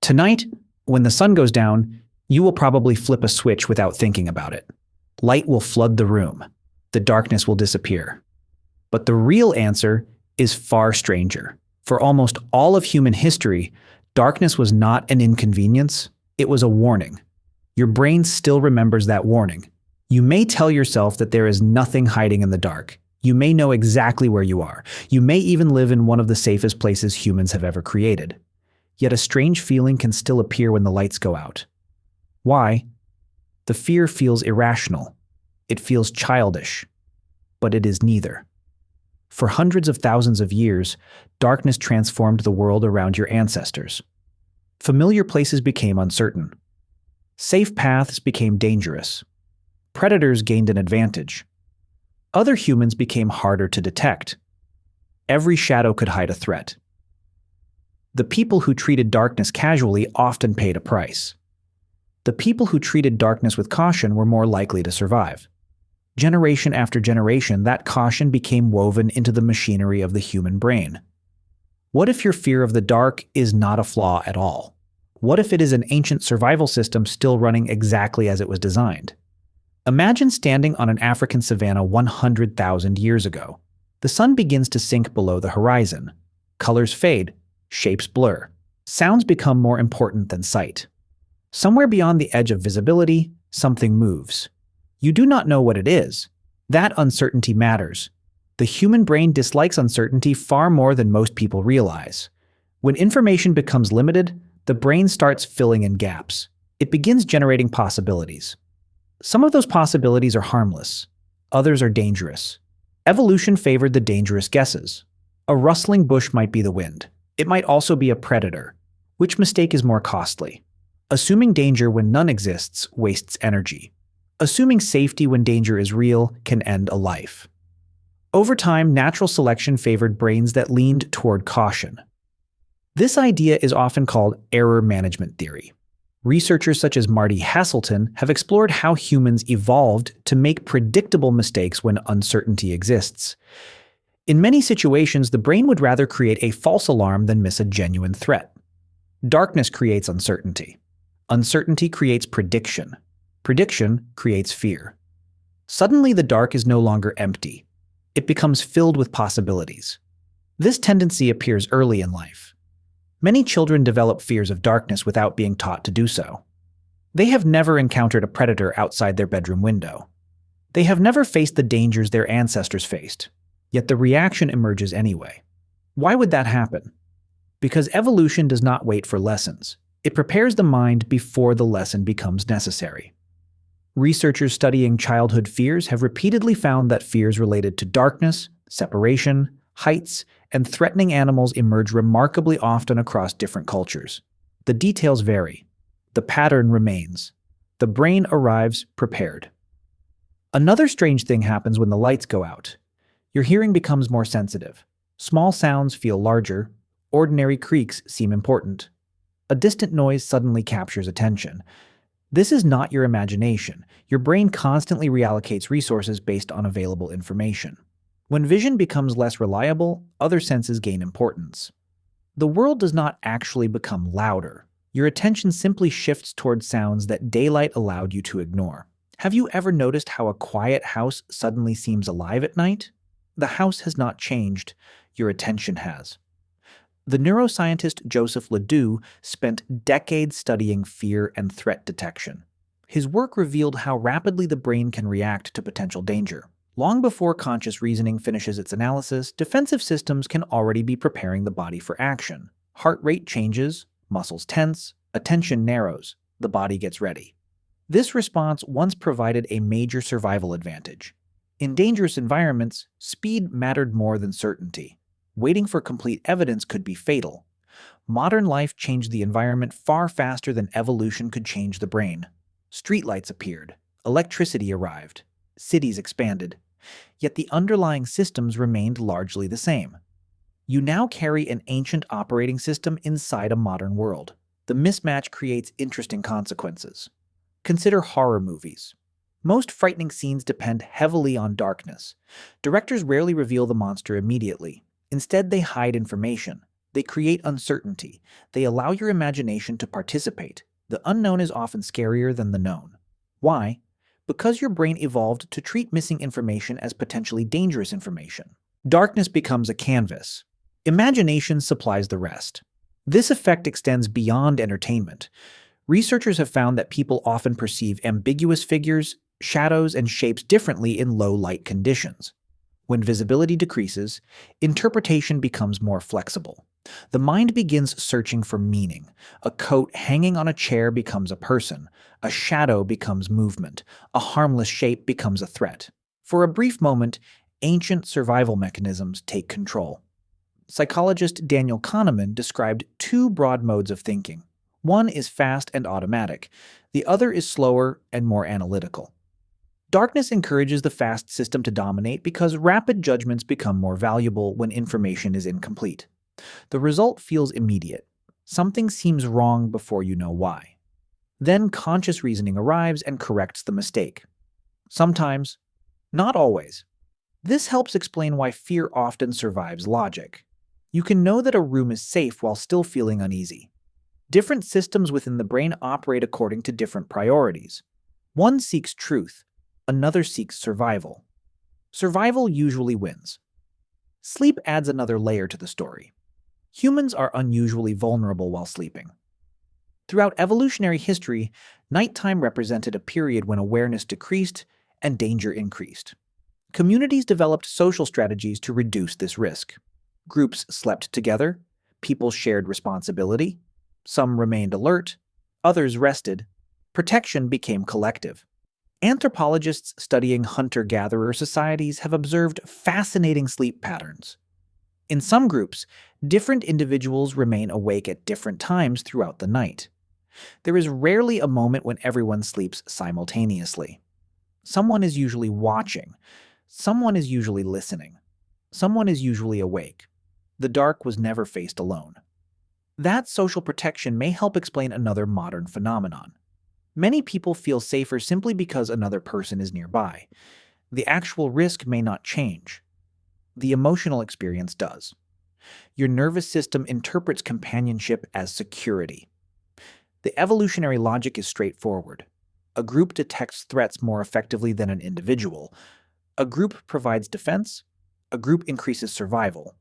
Tonight, when the sun goes down, you will probably flip a switch without thinking about it. Light will flood the room. The darkness will disappear. But the real answer is far stranger. For almost all of human history, darkness was not an inconvenience, it was a warning. Your brain still remembers that warning. You may tell yourself that there is nothing hiding in the dark. You may know exactly where you are. You may even live in one of the safest places humans have ever created. Yet a strange feeling can still appear when the lights go out. Why? The fear feels irrational. It feels childish. But it is neither. For hundreds of thousands of years, darkness transformed the world around your ancestors. Familiar places became uncertain. Safe paths became dangerous. Predators gained an advantage. Other humans became harder to detect. Every shadow could hide a threat. The people who treated darkness casually often paid a price. The people who treated darkness with caution were more likely to survive. Generation after generation, that caution became woven into the machinery of the human brain. What if your fear of the dark is not a flaw at all? What if it is an ancient survival system still running exactly as it was designed? Imagine standing on an African savanna 100,000 years ago. The sun begins to sink below the horizon. Colors fade, shapes blur. Sounds become more important than sight. Somewhere beyond the edge of visibility, something moves. You do not know what it is. That uncertainty matters. The human brain dislikes uncertainty far more than most people realize. When information becomes limited, the brain starts filling in gaps. It begins generating possibilities. Some of those possibilities are harmless. Others are dangerous. Evolution favored the dangerous guesses. A rustling bush might be the wind. It might also be a predator. Which mistake is more costly? Assuming danger when none exists wastes energy. Assuming safety when danger is real can end a life. Over time, natural selection favored brains that leaned toward caution. This idea is often called error management theory. Researchers such as Marty Hasselton have explored how humans evolved to make predictable mistakes when uncertainty exists. In many situations, the brain would rather create a false alarm than miss a genuine threat. Darkness creates uncertainty. Uncertainty creates prediction. Prediction creates fear. Suddenly, the dark is no longer empty. It becomes filled with possibilities. This tendency appears early in life. Many children develop fears of darkness without being taught to do so. They have never encountered a predator outside their bedroom window. They have never faced the dangers their ancestors faced, yet the reaction emerges anyway. Why would that happen? Because evolution does not wait for lessons. It prepares the mind before the lesson becomes necessary. Researchers studying childhood fears have repeatedly found that fears related to darkness, separation, heights, and threatening animals emerge remarkably often across different cultures. The details vary. The pattern remains. The brain arrives prepared. Another strange thing happens when the lights go out. Your hearing becomes more sensitive. Small sounds feel larger. Ordinary creaks seem important. A distant noise suddenly captures attention. This is not your imagination. Your brain constantly reallocates resources based on available information. When vision becomes less reliable, other senses gain importance. The world does not actually become louder. Your attention simply shifts toward sounds that daylight allowed you to ignore. Have you ever noticed how a quiet house suddenly seems alive at night? The house has not changed. Your attention has. The neuroscientist Joseph Ledoux spent decades studying fear and threat detection. His work revealed how rapidly the brain can react to potential danger. Long before conscious reasoning finishes its analysis, defensive systems can already be preparing the body for action. Heart rate changes, muscles tense, attention narrows, the body gets ready. This response once provided a major survival advantage. In dangerous environments, speed mattered more than certainty. Waiting for complete evidence could be fatal. Modern life changed the environment far faster than evolution could change the brain. Streetlights appeared. Electricity arrived. Cities expanded. Yet the underlying systems remained largely the same. You now carry an ancient operating system inside a modern world. The mismatch creates interesting consequences. Consider horror movies. Most frightening scenes depend heavily on darkness. Directors rarely reveal the monster immediately. Instead, they hide information. They create uncertainty. They allow your imagination to participate. The unknown is often scarier than the known. Why? Because your brain evolved to treat missing information as potentially dangerous information. Darkness becomes a canvas. Imagination supplies the rest. This effect extends beyond entertainment. Researchers have found that people often perceive ambiguous figures, shadows, and shapes differently in low light conditions. When visibility decreases, interpretation becomes more flexible. The mind begins searching for meaning. A coat hanging on a chair becomes a person. A shadow becomes movement. A harmless shape becomes a threat. For a brief moment, ancient survival mechanisms take control. Psychologist Daniel Kahneman described two broad modes of thinking. One is fast and automatic. The other is slower and more analytical. Darkness encourages the fast system to dominate because rapid judgments become more valuable when information is incomplete. The result feels immediate. Something seems wrong before you know why. Then conscious reasoning arrives and corrects the mistake. Sometimes, not always. This helps explain why fear often survives logic. You can know that a room is safe while still feeling uneasy. Different systems within the brain operate according to different priorities. One seeks truth, another seeks survival. Survival usually wins. Sleep adds another layer to the story. Humans are unusually vulnerable while sleeping. Throughout evolutionary history, nighttime represented a period when awareness decreased and danger increased. Communities developed social strategies to reduce this risk. Groups slept together, people shared responsibility, some remained alert, others rested. Protection became collective. Anthropologists studying hunter-gatherer societies have observed fascinating sleep patterns. In some groups, different individuals remain awake at different times throughout the night. There is rarely a moment when everyone sleeps simultaneously. Someone is usually watching. Someone is usually listening. Someone is usually awake. The dark was never faced alone. That social protection may help explain another modern phenomenon. Many people feel safer simply because another person is nearby. The actual risk may not change. The emotional experience does. Your nervous system interprets companionship as security. The evolutionary logic is straightforward. A group detects threats more effectively than an individual. A group provides defense. A group increases survival.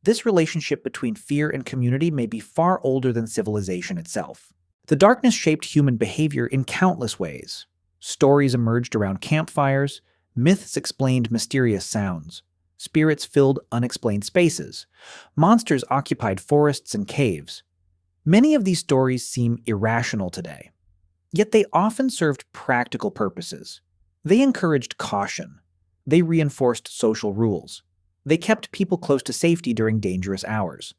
This relationship between fear and community may be far older than civilization itself. The darkness shaped human behavior in countless ways. Stories emerged around campfires. Myths explained mysterious sounds. Spirits filled unexplained spaces. Monsters occupied forests and caves. Many of these stories seem irrational today. Yet they often served practical purposes. They encouraged caution. They reinforced social rules. They kept people close to safety during dangerous hours.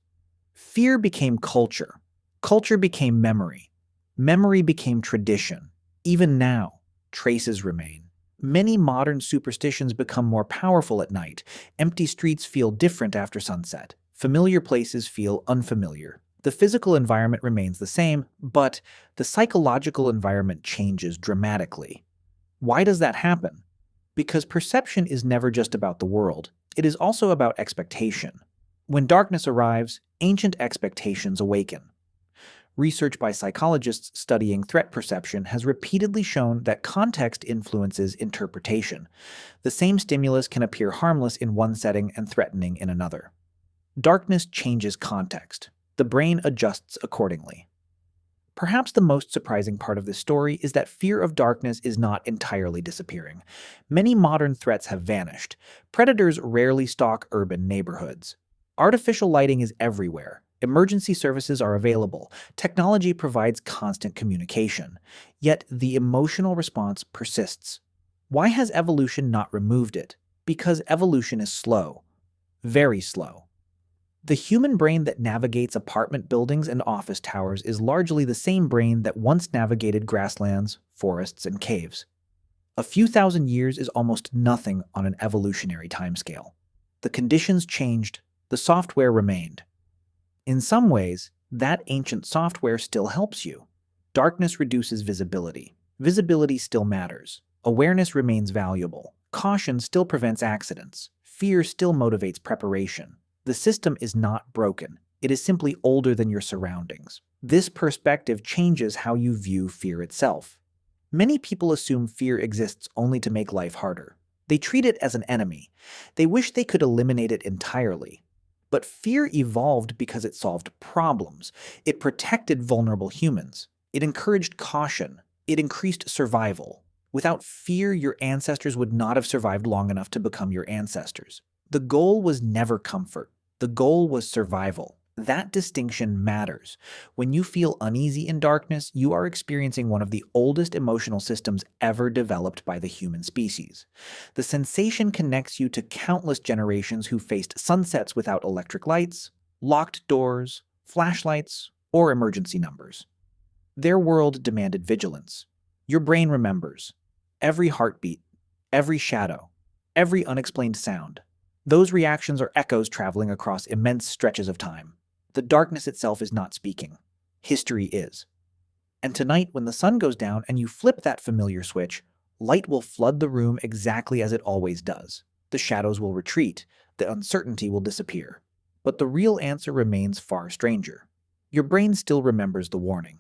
Fear became culture. Culture became memory. Memory became tradition. Even now, traces remain. Many modern superstitions become more powerful at night. Empty streets feel different after sunset. Familiar places feel unfamiliar. The physical environment remains the same, but the psychological environment changes dramatically. Why does that happen? Because perception is never just about the world. It is also about expectation. When darkness arrives, ancient expectations awaken. Research by psychologists studying threat perception has repeatedly shown that context influences interpretation. The same stimulus can appear harmless in one setting and threatening in another. Darkness changes context. The brain adjusts accordingly. Perhaps the most surprising part of this story is that fear of darkness is not entirely disappearing. Many modern threats have vanished. Predators rarely stalk urban neighborhoods. Artificial lighting is everywhere. Emergency services are available. Technology provides constant communication. Yet the emotional response persists. Why has evolution not removed it? Because evolution is slow. Very slow. The human brain that navigates apartment buildings and office towers is largely the same brain that once navigated grasslands, forests, and caves. A few thousand years is almost nothing on an evolutionary timescale. The conditions changed, the software remained. In some ways, that ancient software still helps you. Darkness reduces visibility. Visibility still matters. Awareness remains valuable. Caution still prevents accidents. Fear still motivates preparation. The system is not broken. It is simply older than your surroundings. This perspective changes how you view fear itself. Many people assume fear exists only to make life harder. They treat it as an enemy. They wish they could eliminate it entirely. But fear evolved because it solved problems. It protected vulnerable humans. It encouraged caution. It increased survival. Without fear, your ancestors would not have survived long enough to become your ancestors. The goal was never comfort. The goal was survival. That distinction matters. When you feel uneasy in darkness, you are experiencing one of the oldest emotional systems ever developed by the human species. The sensation connects you to countless generations who faced sunsets without electric lights, locked doors, flashlights, or emergency numbers. Their world demanded vigilance. Your brain remembers every heartbeat, every shadow, every unexplained sound. Those reactions are echoes traveling across immense stretches of time. The darkness itself is not speaking. History is. And tonight, when the sun goes down and you flip that familiar switch, light will flood the room exactly as it always does. The shadows will retreat. The uncertainty will disappear. But the real answer remains far stranger. Your brain still remembers the warning.